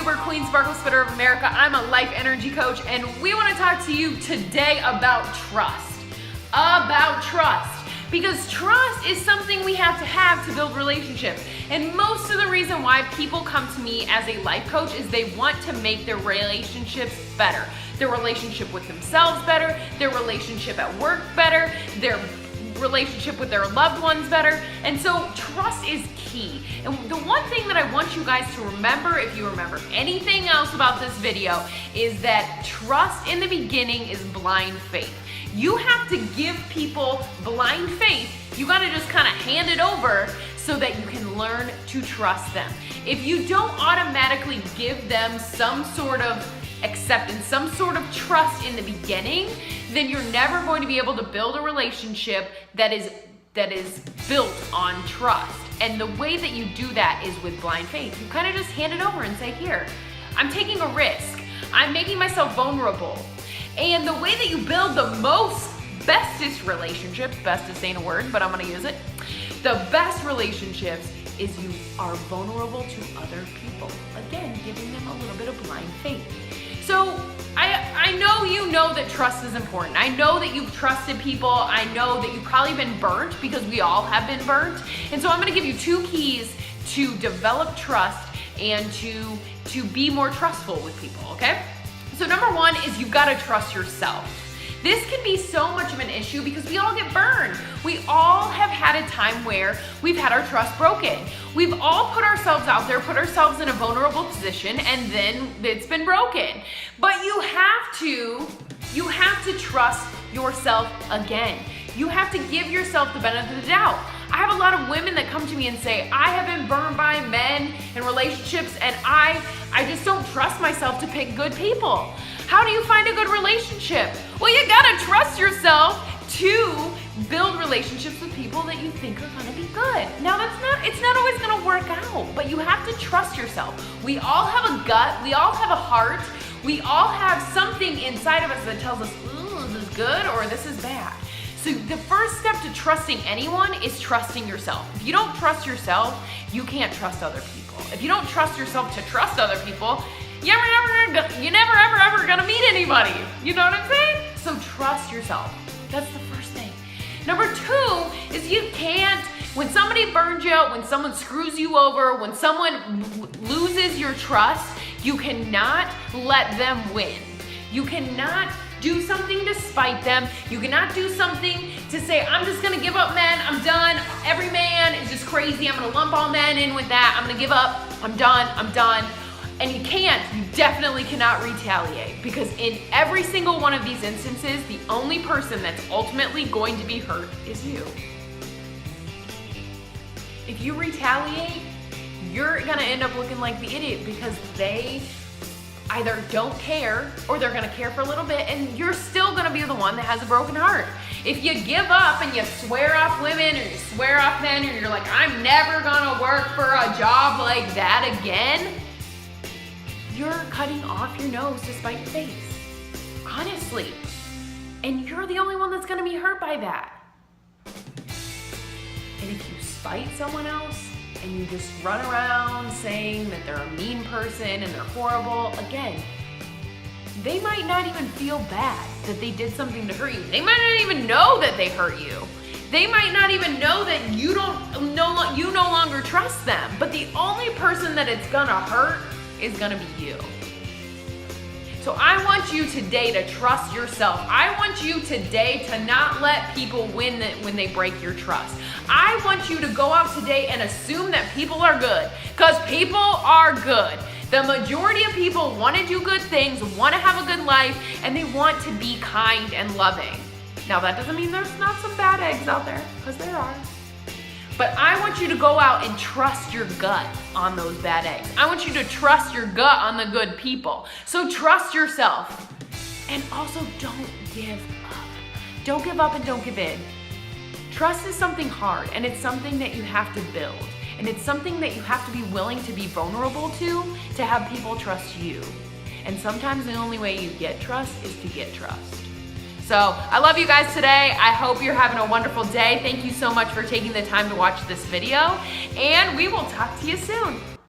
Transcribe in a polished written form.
YouTuber, Queen Sparkle Spitter of America. I'm a life energy coach, and we want to talk to you today about trust. About trust. Because trust is something we have to build relationships. And most of the reason why people come to me as a life coach is they want to make their relationships better. Their relationship with themselves better, their relationship at work better, their relationship with their loved ones better. And so trust is key. And the one thing that I want you guys to remember, if you remember anything else about this video, is that trust in the beginning is blind faith. You have to give people blind faith. You gotta just kind of hand it over so that you can learn to trust them. If you don't automatically give them some sort of acceptance, some sort of trust in the beginning, then you're never going to be able to build a relationship that is built on trust. And the way that you do that is with blind faith. You kind of just hand it over and say, here, I'm taking a risk. I'm making myself vulnerable. And the way that you build the bestest relationships, bestest ain't a word, but I'm gonna use it. The best relationships is you are vulnerable to other people. Again, giving them a little bit of blind faith. So I know you know that trust is important. I know that you've trusted people. I know that you've probably been burnt, because we all have been burnt. And so I'm gonna give you 2 keys to develop trust and to be more trustful with people, okay? So number 1 is you've gotta trust yourself. This can be so much of an issue because we all get burned. We all have had a time where we've had our trust broken. We've all put ourselves out there, put ourselves in a vulnerable position, and then it's been broken. But you have to trust yourself again. You have to give yourself the benefit of the doubt. I have a lot of women that come to me and say, I have been burned by men in relationships, and I just don't trust myself to pick good people. How do you find a good relationship? Well, you gotta trust yourself to build relationships with people that you think are gonna be good. Now it's not always gonna work out, but you have to trust yourself. We all have a gut, we all have a heart, we all have something inside of us that tells us, ooh, this is good or this is bad. So the first step to trusting anyone is trusting yourself. If you don't trust yourself, you can't trust other people. If you don't trust yourself to trust other people, you're never ever gonna meet anybody. You know what I'm saying? So trust yourself. That's the first thing. Number 2 is you can't, when somebody burns you out, when someone screws you over, when someone loses your trust, you cannot let them win. You cannot do something to spite them. You cannot do something to say, I'm just gonna give up men, I'm done. Every man is just crazy. I'm gonna lump all men in with that. I'm gonna give up, I'm done. And you definitely cannot retaliate, because in every single one of these instances, the only person that's ultimately going to be hurt is you. If you retaliate, you're gonna end up looking like the idiot, because they either don't care or they're gonna care for a little bit, and you're still gonna be the one that has a broken heart. If you give up and you swear off women or you swear off men, or you're like, I'm never gonna work for a job like that again, you're cutting off your nose to spite your face. Honestly. And you're the only one that's gonna be hurt by that. And if you spite someone else and you just run around saying that they're a mean person and they're horrible, again, they might not even feel bad that they did something to hurt you. They might not even know that they hurt you. They might not even know that you no longer trust them. But the only person that it's gonna hurt is gonna be you. So I want you today to trust yourself. I want you today to not let people win when they break your trust. I want you to go out today and assume that people are good, because people are good. The majority of people want to do good things, want to have a good life, and they want to be kind and loving. Now that doesn't mean there's not some bad eggs out there, because there are. But I want you to go out and trust your gut on those bad eggs. I want you to trust your gut on the good people. So trust yourself. And also don't give up. Don't give up and don't give in. Trust is something hard, and it's something that you have to build. And it's something that you have to be willing to be vulnerable to have people trust you. And sometimes the only way you get trust is to get trust. So I love you guys today. I hope you're having a wonderful day. Thank you so much for taking the time to watch this video, and we will talk to you soon.